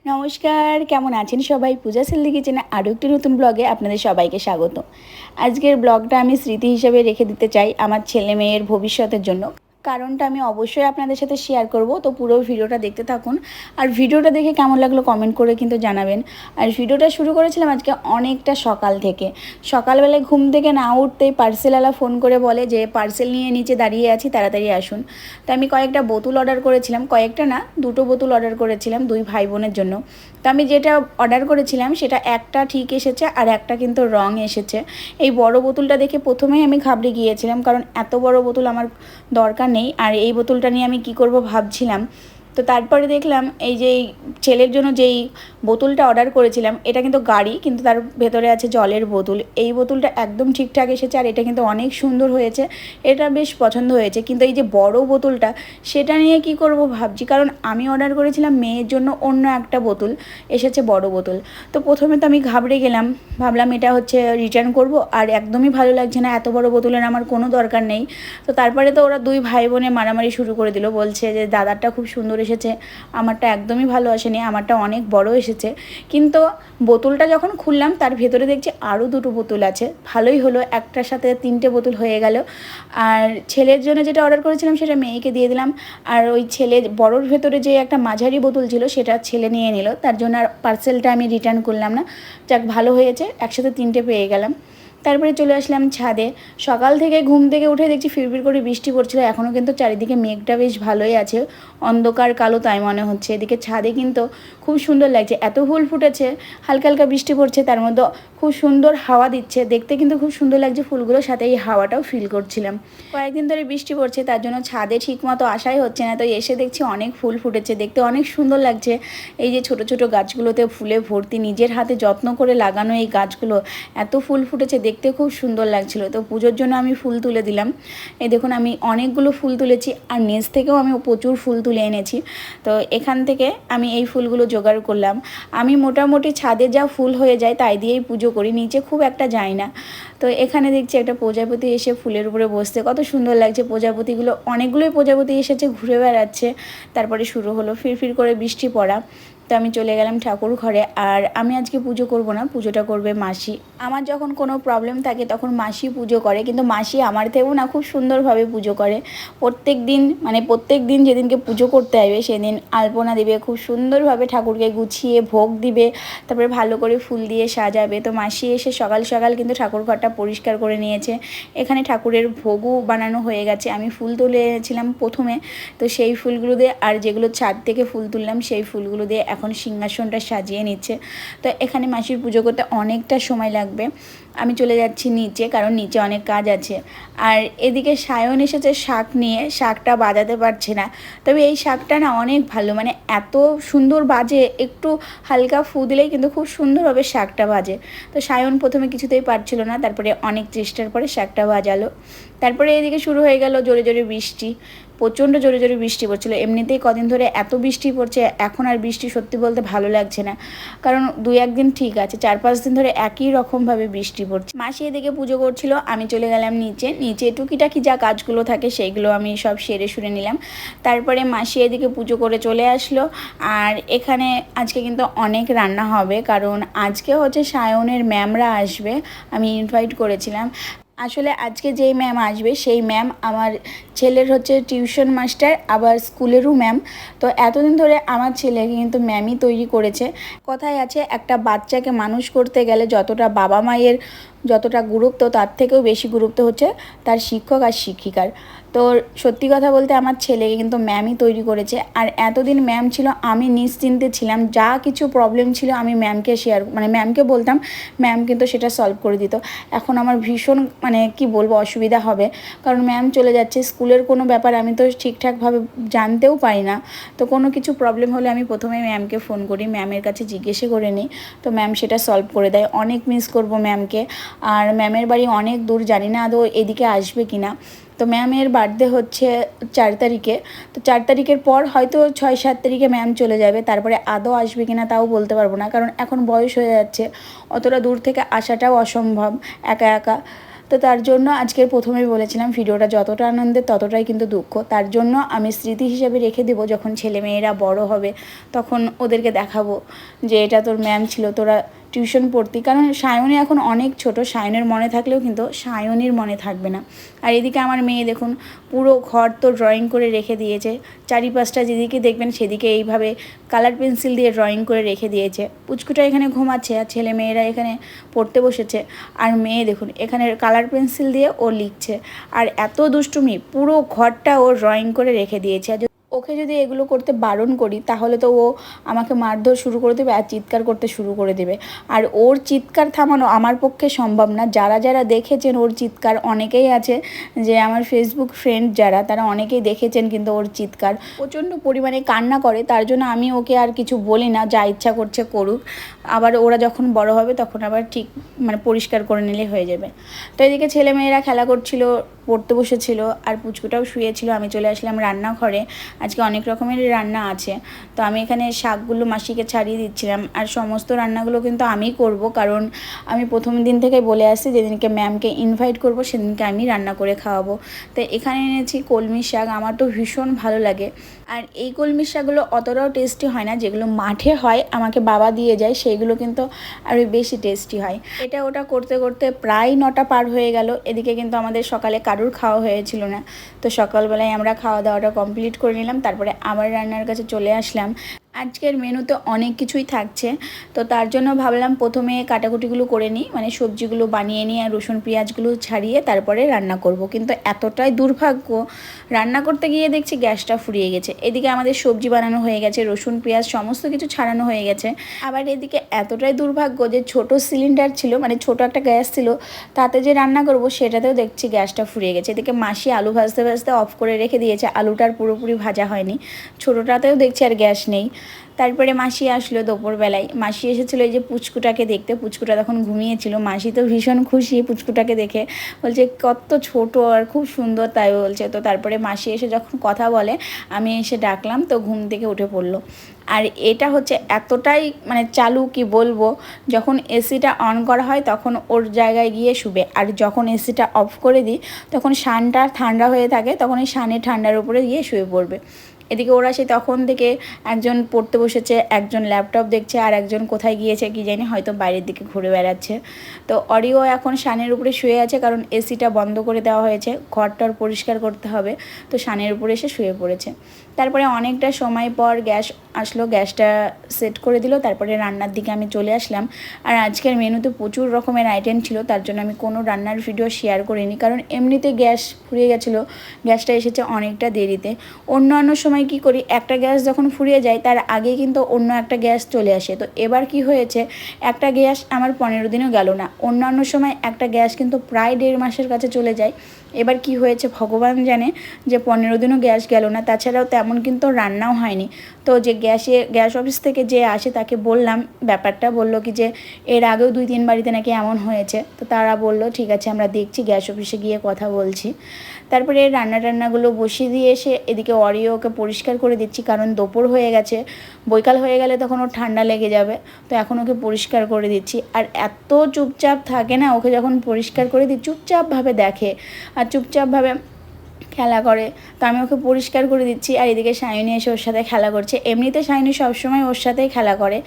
নমস্কার, কেমন আছেন সবাই? পূজা সিল্লি কিচেনে আরও একটি নতুন ব্লগে আপনাদের সবাইকে স্বাগত। আজকের ব্লগটা আমি স্মৃতি হিসেবে রেখে দিতে চাই আমার ছেলে মেয়ের ভবিষ্যতের জন্য। কারণটা আমি অবশ্যই আপনাদের সাথে শেয়ার করব, তো পুরো ভিডিওটা দেখতে থাকুন। আর ভিডিওটা দেখে কেমন লাগলো কমেন্ট করে কিন্তু জানাবেন। আর ভিডিওটা শুরু করেছিলাম আজকে অনেকটা সকাল থেকে। সকালবেলায় ঘুম থেকে না উঠতেই পার্সেলওয়ালা ফোন করে বলে যে পার্সেল নিয়ে নিচে দাঁড়িয়ে আছি, তাড়াতাড়ি আসুন। তো আমি কয়েকটা বোতল অর্ডার করেছিলাম, কয়েকটা না, দুটো বোতল অর্ডার করেছিলাম দুই ভাই বোনের জন্য। তো আমি যেটা অর্ডার করেছিলাম সেটা একটা ঠিক এসেছে আর একটা কিন্তু রং এসেছে। এই বড় বোতলটা দেখে প্রথমেই আমি ঘাবড়ে গিয়েছিলাম, কারণ এত বড় বোতল আমার দরকার নেই। আর এই বোতলটা নিয়ে আমি কি করব ভাবছিলাম। তো তারপরে দেখলাম এই যে ছেলের জন্য যেই বোতলটা অর্ডার করেছিলাম, এটা কিন্তু গাড়ি, কিন্তু তার ভেতরে আছে জলের বোতল। এই বোতলটা একদম ঠিকঠাক এসেছে আর এটা কিন্তু অনেক সুন্দর হয়েছে, এটা বেশ পছন্দ হয়েছে। কিন্তু এই যে বড় বোতলটা, সেটা নিয়ে কি করব ভাবছি, কারণ আমি অর্ডার করেছিলাম মেয়ের জন্য অন্য একটা বোতল, এসেছে বড় বোতল। তো প্রথমে তো আমি ঘাবড়ে গেলাম, ভাবলাম এটা হচ্ছে রিটার্ন করব, আর একদমই ভালো লাগছে না, এত বড় বোতলের আমার কোনো দরকার নেই। তো তারপরে তো ওরা দুই ভাই বোনে মারামারি শুরু করে দিল, বলছে যে দাদারটা খুব সুন্দর এসেছে, আমারটা একদমই ভালো আসেনি, আমারটা অনেক বড় এসেছে। কিন্তু বোতলটা যখন খুললাম তার ভেতরে দেখছি আরও দুটো বোতল আছে। ভালোই হলো, একটার সাথে তিনটে বোতল হয়ে গেল। আর ছেলের জন্য যেটা অর্ডার করেছিলাম সেটা মেয়েকে দিয়ে দিলাম। আর ওই ছেলে বড়োর ভেতরে যে একটা মাঝারি বোতল ছিল সেটা ছেলে নিয়ে নিল, তার জন্য আর পার্সেলটা আমি রিটার্ন করলাম না। যাক, ভালো হয়েছে, একসাথে তিনটে পেয়ে গেলাম। তারপরে চলে আসলাম ছাদে। সকাল থেকে ঘুম থেকে উঠে দেখছি ফিরফির করে বৃষ্টি পড়ছিল, এখনও কিন্তু চারিদিকে মেঘটা বেশ ভালোই আছে, অন্ধকার কালো তাই মনে হচ্ছে। এদিকে ছাদে কিন্তু খুব সুন্দর লাগছে, এত ফুল ফুটেছে, হালকা হালকা বৃষ্টি পড়ছে, তার মধ্যে খুব সুন্দর হাওয়া দিচ্ছে, দেখতে কিন্তু খুব সুন্দর লাগছে ফুলগুলোর সাথে। এই হাওয়াটাও ফিল করছিলাম। কয়েকদিন ধরে বৃষ্টি পড়ছে, তার জন্য ছাদে ঠিকমতো আসাই হচ্ছে না, তো এসে দেখছি অনেক ফুল ফুটেছে, দেখতে অনেক সুন্দর লাগছে। এই যে ছোট ছোট গাছগুলোতে ফুলে ভর্তি, নিজের হাতে যত্ন করে লাগানো এই গাছগুলো, এত ফুল ফুটেছে, দেখতে খুব সুন্দর লাগছিল। তো পুজোর জন্য আমি ফুল তুলে দিলাম। এই দেখুন, আমি অনেকগুলো ফুল তুলেছি আর নিচ থেকেও আমি প্রচুর ফুল তুলে এনেছি। তো এখান থেকে আমি এই ফুলগুলো জোগাড় করলাম। আমি মোটামুটি ছাদে যা ফুল হয়ে যায় তাই দিয়েই পুজো করি, নিচে খুব একটা যাই না। তো এখানে দেখছি একটা প্রজাপতি এসে ফুলের উপরে বসতে, কত সুন্দর লাগছে প্রজাপতিগুলো, অনেকগুলোই প্রজাপতি এসেছে, ঘুরে বেড়াচ্ছে। তারপরে শুরু হলো ফিরফির করে বৃষ্টি পড়া। তো আমি চলে গেলাম ঠাকুর ঘরে। আর আমি আজকে পুজো করব না, পুজোটা করবে মাসি। আমার যখন কোনো প্রবলেম থাকে তখন মাসি পুজো করে, কিন্তু মাসি আমার থেকেও না খুব সুন্দরভাবে পুজো করে। প্রত্যেক দিন যেদিনকে পুজো করতে আসবে সেদিন আলপনা দেবে, খুব সুন্দরভাবে ঠাকুরকে গুছিয়ে ভোগ দিবে, তারপরে ভালো করে ফুল দিয়ে সাজাবে। তো মাসি এসে সকাল সকাল কিন্তু ঠাকুর ঘরটা পরিষ্কার করে নিয়েছে। এখানে ঠাকুরের ভোগও বানানো হয়ে গেছে। আমি ফুল তুলে এনেছিলাম প্রথমে, তো সেই ফুলগুলো দিয়ে, আর যেগুলো ছাদ থেকে ফুল তুললাম সেই ফুলগুলো দিয়ে এখন সিংহাসনটা সাজিয়ে নিচ্ছে। তো এখানে মাসির পুজো করতে অনেকটা সময় লাগবে। আমি চলে যাচ্ছি নিচে, কারণ নিচে অনেক কাজ আছে। আর এদিকে সায়ন এসেছে শাঁখ নিয়ে, শাঁখটা বাজাতে পারছে না, তবে এই শাঁখটা না অনেক ভালো, মানে এত সুন্দর বাজে, একটু হালকা ফু দিলেই কিন্তু খুব সুন্দরভাবে শাঁখটা বাজে। তো সায়ন প্রথমে কিছুতেই পারছিল না, তারপরে অনেক চেষ্টার পরে শাঁখটা বাজালো। তারপরে এদিকে শুরু হয়ে গেল জোরে জোরে বৃষ্টি, প্রচণ্ড জোরে জোরে বৃষ্টি পড়ছিলো। এমনিতেই কদিন ধরে এত বৃষ্টি পড়ছে, এখন আর বৃষ্টি সত্যি বলতে ভালো লাগছে না, কারণ দুই একদিন ঠিক আছে, 4-5 দিন ধরে একই রকমভাবে বৃষ্টি পড়ছে। মাসি এদিকে পুজো করছিল, আমি চলে গেলাম নিচে টুকিটাকি যা কাজগুলো থাকে সেইগুলো আমি সব সেরে সুরে নিলাম। তারপরে মাসি এদিকে পুজো করে চলে আসলো। আর এখানে আজকে কিন্তু অনেক রান্না হবে, কারণ আজকে হচ্ছে সায়নের ম্যামরা আসবে, আমি ইনভাইট করেছিলাম। আসলে আজকে যেই ম্যাম আসবে সেই ম্যাম আমার ছেলের হচ্ছে টিউশন মাস্টার, আবার স্কুলেরও ম্যাম। তো এতদিন ধরে আমার ছেলেকে কিন্তু ম্যামই তৈরি করেছে। কথায় আছে, একটা বাচ্চাকে মানুষ করতে গেলে যতটা বাবা মায়ের যতটা গুরুত্ব, তার থেকেও বেশি গুরুত্ব হচ্ছে তার শিক্ষক আর শিক্ষিকার। তো সত্যি কথা বলতে আমার ছেলেকে কিন্তু ম্যামই তৈরি করেছে। আর এতদিন ম্যাম ছিল, আমি নিশ্চিন্তে ছিলাম, যা কিছু প্রবলেম ছিল আমি ম্যামকে ম্যামকে বলতাম, ম্যাম কিন্তু সেটা সলভ করে দিত। এখন আমার ভীষণ কি বলবো অসুবিধা হবে, কারণ ম্যাম চলে যাচ্ছে। স্কুলের কোনো ব্যাপার আমি তো ঠিকঠাকভাবে জানতেও পারি না, তো কোনো কিছু প্রবলেম হলে আমি প্রথমে ম্যামকে ফোন করি, ম্যামের কাছে জিজ্ঞেসে করে নিই, তো ম্যাম সেটা সলভ করে দেয়। অনেক মিস করব ম্যামকে। আর ম্যামের বাড়ি অনেক দূর, জানি না আদৌ এদিকে আসবে কি না। তো ম্যামের বার্থডে হচ্ছে 4 তারিখে, তো 4 তারিখের পর হয়তো 6-7 তারিখে ম্যাম চলে যাবে, তারপরে আদৌ আসবে কি না তাও বলতে পারবো না, কারণ এখন বয়স হয়ে যাচ্ছে, অতটা দূর থেকে আসাটাও অসম্ভব একা একা। তো তার জন্য আজকের প্রথমেই বলেছিলাম ভিডিওটা যতটা আনন্দের ততটাই কিন্তু দুঃখ। তার জন্য আমি স্মৃতি হিসেবে রেখে দেবো, যখন ছেলেমেয়েরা বড় হবে তখন ওদেরকে দেখাবো যে এটা তোর ম্যাম ছিল, তোরা টিউশন পড়তি। কারণ সায়নী এখন অনেক ছোট, সায়নের মনে থাকলেও কিন্তু সায়নীর মনে থাকবে না। আর এদিকে আমার মেয়ে দেখুন পুরো ঘর তো ড্রয়িং করে রেখে দিয়েছে, চারিপাশটা যেদিকে দেখবেন সেদিকে এইভাবে কালার পেন্সিল দিয়ে ড্রয়িং করে রেখে দিয়েছে। পুচকুটা এখানে ঘুমাচ্ছে আর ছেলে মেয়েরা এখানে পড়তে বসেছে। আর মেয়ে দেখুন এখানে কালার পেন্সিল দিয়ে ও লিখছে, আর এত দুষ্টুমি, পুরো ঘরটা ও ড্রয়িং করে রেখে দিয়েছে। আর ওকে যদি এগুলো করতে বারণ করি তাহলে তো ও আমাকে মারধর শুরু করে দেবে আর চিৎকার করতে শুরু করে দেবে। আর ওর চিৎকার থামানো আমার পক্ষে সম্ভব না। যারা যারা দেখেছেন ওর চিৎকার, অনেকেই আছে যে আমার ফেসবুক ফ্রেন্ড যারা, তারা অনেকেই দেখেছেন কিন্তু ওর চিৎকার প্রচণ্ড পরিমাণে কান্না করে। তার জন্য আমি ওকে আর কিছু বলি না, যা ইচ্ছা করছে করুক। আবার ওরা যখন বড় হবে তখন আবার ঠিক পরিষ্কার করে নিলে হয়ে যাবে। তো এদিকে ছেলেমেয়েরা খেলা করছিল, পড়তে বসেছিল, আর পুচকুটাও শুয়েছিল। আমি চলে আসলাম রান্নাঘরে। আজকে অনেক রকমের রান্না আছে, তো আমি এখানে শাকগুলো মাসিকে ছাড়িয়ে দিচ্ছিলাম। আর সমস্ত রান্নাগুলো কিন্তু আমিই করব, কারণ আমি প্রথম দিন থেকে বলে আসছি যেদিনকে ম্যামকে ইনভাইট করব সেদিনকে আমি রান্না করে খাওয়াবো। তো এখানে এনেছি কলমি শাক, আমার তো ভীষণ ভালো লাগে। আর এই কলমি শাকগুলো অতটাও টেস্টি হয় না, যেগুলো মাঠে হয় আমাকে বাবা দিয়ে যায় সেইগুলো কিন্তু আরও বেশি টেস্টি হয়। এটা ওটা করতে করতে প্রায় 9টা পার হয়ে গেল। এদিকে কিন্তু আমাদের সকালে কারুর খাওয়া হয়েছিল না, তো সকালবেলায় আমরা খাওয়া দাওয়াটা কমপ্লিট করে নিলাম। তারপরে আবার রান্নার কাছে চলে আসলাম। আজকের মেনুতে অনেক কিছুই থাকছে, তো তার জন্য ভাবলাম প্রথমে কাটাকুটিগুলো করে নিই, সবজিগুলো বানিয়ে নিই আর রসুন পেঁয়াজগুলো ছাড়িয়ে তারপরে রান্না করব। কিন্তু এতটাই দুর্ভাগ্য, রান্না করতে গিয়ে দেখছি গ্যাসটা ফুরিয়ে গেছে। এদিকে আমাদের সবজি বানানো হয়ে গেছে, রসুন পেঁয়াজ সমস্ত কিছু ছাড়ানো হয়ে গেছে। আবার এদিকে এতটাই দুর্ভাগ্য যে ছোট সিলিন্ডার ছিল, ছোট একটা গ্যাস ছিল, তাতে যে রান্না করব সেটাতেও দেখছি গ্যাসটা ফুরিয়ে গেছে। এদিকে মাসি আলু ভাজতে ভাজতে অফ করে রেখে দিয়েছে, আলুটার পুরোপুরি ভাজা হয়নি। ছোটোটাতেও দেখছি আর গ্যাস নেই। তারপরে মাসি আসলো দুপুরবেলায়। মাসি এসেছিলো এই যে পুচকুটাকে দেখতে। পুচকুটা তখন ঘুমিয়েছিল। মাসি তো ভীষণ খুশি পুচকুটাকে দেখে, বলছে কত ছোট আর খুব সুন্দর, তাই বলছে। তো তারপরে মাসি এসে যখন কথা বলে আমি এসে ডাকলাম, তো ঘুম থেকে উঠে পড়লো। আর এটা হচ্ছে এতটাই চালু কি বলবো, যখন এসিটা অন করা হয় তখন ওর জায়গায় গিয়ে শুবে, আর যখন এসিটা অফ করে দিই তখন শানটা ঠান্ডা হয়ে থাকে, তখন এই শানের ঠান্ডার উপরে গিয়ে শুয়ে পড়বে। এদিকে ওরা সেই তখন থেকে একজন পড়তে বসেছে, একজন ল্যাপটপ দেখছে, আর একজন কোথায় গিয়েছে কি জানি, হয়তো বাইরের দিকে ঘুরে বেড়াচ্ছে। তো অরিও এখন শানের উপরে শুয়ে আছে, কারণ এসিটা বন্ধ করে দেওয়া হয়েছে, ঘরটার পরিষ্কার করতে হবে, তো শানের উপরে এসে শুয়ে পড়েছে। তারপরে অনেকটা সময় পর গ্যাস আসলো, গ্যাসটা সেট করে দিল। তারপরে রান্নার দিকে আমি চলে আসলাম। আর আজকের মেনুতে প্রচুর রকমের আইটেম ছিল, তার জন্য আমি কোনো রান্নার ভিডিও শেয়ার করিনি, কারণ এমনিতে গ্যাস ফুরিয়ে গেছিলো। গ্যাসটা এসেছে অনেকটা দেরিতে। অন্যান্য সময় কি করি, একটা গ্যাস যখন ফুরিয়ে যায় তার আগে কিন্তু অন্য একটা গ্যাস চলে আসে। তো এবার কি হয়েছে, একটা গ্যাস আমার 15 দিনও গেল না। অন্যান্য সময় একটা গ্যাস কিন্তু প্রায় 1.5 মাসের কাছে চলে যায়। এবার কি হয়েছে ভগবান জানে, যে 15 দিনও গ্যাস গেল না। তাছাড়াও তেমন কিন্তু রান্নাও হয়নি। তো যে গ্যাস অফিস থেকে যে আসে তাকে বললাম ব্যাপারটা, বললো কি যে এর আগেও 2-3 বাড়িতে নাকি এমন হয়েছে। তো তারা বললো ঠিক আছে আমরা দেখছি, গ্যাস অফিসে গিয়ে কথা বলছি। তারপরে রান্নাগুলো বসিয়ে দিয়ে এসে এদিকে অরিওকে পরিষ্কার করে দিচ্ছি, কারণ দুপুর হয়ে গেছে, বৈকাল হয়ে গেলে তখন ওর ঠান্ডা লেগে যাবে। তো এখন ওকে পরিষ্কার করে দিচ্ছি। আর এত চুপচাপ থাকে না, ওকে যখন পরিষ্কার করে দিই চুপচাপভাবে দেখে আর চুপচাপভাবে খেলা করে। তো আমি ওকে পরিষ্কার করে দিচ্ছি, আর এদিকে সায়নী এসে ওর সাথে খেলা করছে। এমনিতে সায়নী সবসময় ওর সাথেই খেলা করে।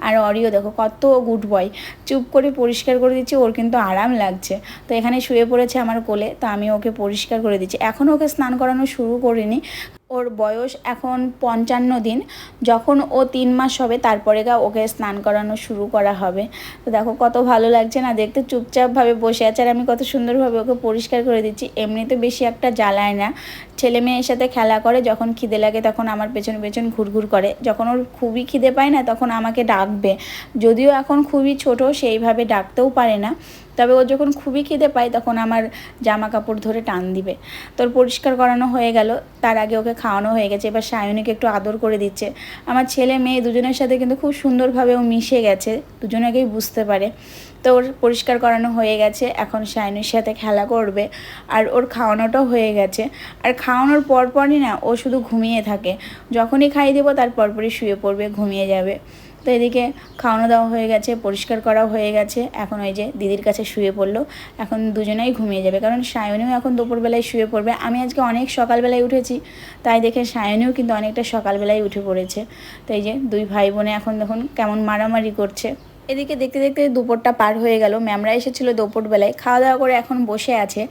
আর অরিও দেখো কত গুড বয়, চুপ করে পরিষ্কার করে দিচ্ছি, ওর কিন্তু আরাম লাগছে। তো এখানে শুয়ে পড়েছে আমার কোলে, তো আমি ওকে পরিষ্কার করে দিচ্ছি। এখনও ওকে স্নান করানো শুরু করিনি, ওর বয়স এখন 55 দিন। যখন ও 3 মাস হবে তারপরে ওকে স্নান করানো শুরু করা হবে। তো দেখো কত ভালো লাগছে না দেখতে, চুপচাপভাবে বসে আছে, আর আমি কত সুন্দরভাবে ওকে পরিষ্কার করে দিচ্ছি। এমনিতে বেশি একটা জ্বালায় না, ছেলে মেয়ের সাথে খেলা করে, যখন খিদে লাগে তখন আমার পেছন পেছন ঘুরঘুর করে। যখন ওর খুবই খিদে পায় না তখন আমাকে ডাকবে, যদিও এখন খুবই ছোট সেইভাবে ডাকতেও পারে না, তবে ও যখন খুবই খিদে পায় তখন আমার জামা কাপড় ধরে টান দিবে। তোর পরিষ্কার করানো হয়ে গেল, তার আগে ওকে খাওয়ানো হয়ে গেছে। এবার সায়নীকে একটু আদর করে দিচ্ছে। আমার ছেলে মেয়ে দুজনের সাথে কিন্তু খুব সুন্দরভাবে ও মিশে গেছে, দুজনেকেই বুঝতে পারে। তো ওর পরিষ্কার করানো হয়ে গেছে, এখন সায়নীর সাথে খেলা করবে। আর ওর খাওয়ানোটাও হয়ে গেছে। আর খাওয়ানোর পরপরই না ও শুধু ঘুমিয়ে থাকে, যখনই খাইয়ে দেবো তার পরপরই শুয়ে পড়বে, ঘুমিয়ে যাবে। তো এদিকে খাওয়ানো দাওয়া হয়ে গেছে, পরিষ্কার করাও হয়ে গেছে। এখন ওই যে দিদির কাছে শুয়ে পড়লো। এখন দুজনেই ঘুমিয়ে যাবে, কারণ সায়নেও এখন দুপুরবেলায় শুয়ে পড়বে। আমি আজকে অনেক সকালবেলায় উঠেছি, তাই দেখে সায়নেও কিন্তু অনেকটা সকালবেলায় উঠে পড়েছে। তো এই যে দুই ভাই বোনে এখন দেখুন কেমন মারামারি করছে। এদিকে দেখতে দেখতে দুপুরটা পার হয়ে গেল। ম্যামরা এসেছিলো দুপুরবেলায়, খাওয়া দাওয়া করে এখন বসে আছে।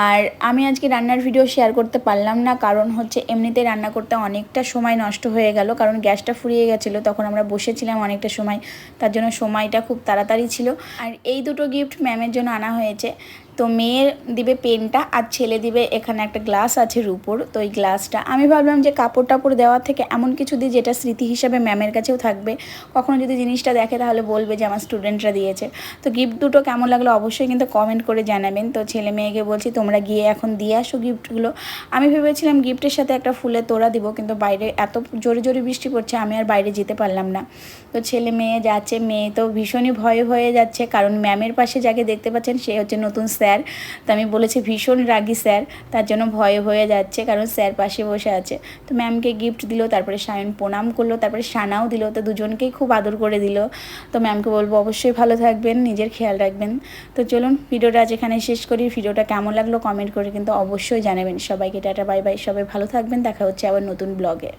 আর আমি আজকে রান্নার ভিডিও শেয়ার করতে পারলাম না, কারণ হচ্ছে এমনিতেই রান্না করতে অনেকটা সময় নষ্ট হয়ে গেল, কারণ গ্যাসটা ফুরিয়ে গেছিলো। তখন আমরা বসেছিলাম অনেকটা সময়, তার জন্য সময়টা খুব তাড়াতাড়ি ছিল। আর এই দুটো গিফট ম্যামের জন্য আনা হয়েছে। তো মেয়ের দিবে পেনটা, আর ছেলে দিবে এখানে একটা গ্লাস আছে রুপোর। তো এই গ্লাসটা আমি ভাবলাম যে কাপড় টাপড় দেওয়ার থেকে এমন কিছু দিই যেটা স্মৃতি হিসাবে ম্যামের কাছেও থাকবে। কখনো যদি জিনিসটা দেখে তাহলে বলবে যে আমার স্টুডেন্টরা দিয়েছে। তো গিফট দুটো কেমন লাগলো অবশ্যই কিন্তু কমেন্ট করে জানাবেন। তো ছেলে মেয়েকে বলছি তোমরা গিয়ে এখন দিয়ে আসো গিফটগুলো। আমি ভেবেছিলাম গিফটের সাথে একটা ফুলের তোড়া দিব, কিন্তু বাইরে এত জোরে জোরে বৃষ্টি পড়ছে, আমি আর বাইরে যেতে পারলাম না। তো ছেলে মেয়ে যাচ্ছে, মেয়ে তো ভীষণই ভয়ে হয়ে যাচ্ছে, কারণ ম্যামের পাশে যাকে দেখতে পাচ্ছেন সে হচ্ছে নতুন স্যার। তো আমি বলেছি ভীষণ রাগী স্যার, তার জন্য ভয়ে হয়ে যাচ্ছে, কারণ স্যার পাশে বসে আছে। তো ম্যামকে গিফট দিল, তারপরে সায়ন প্রণাম করলো, তারপরে সানাও দিল। তো দুজনকেই খুব আদর করে দিল। তো ম্যামকে বলবো অবশ্যই ভালো থাকবেন, নিজের খেয়াল রাখবেন। তো চলুন ভিডিওটা আজ এখানে শেষ করি। ভিডিওটা কেমন লাগলো কমেন্ট করে কিন্তু অবশ্যই জানাবেন। সবাইকে টাটা বাই বাই, সবাই ভালো থাকবেন, দেখা হচ্ছে আবার নতুন ব্লগে।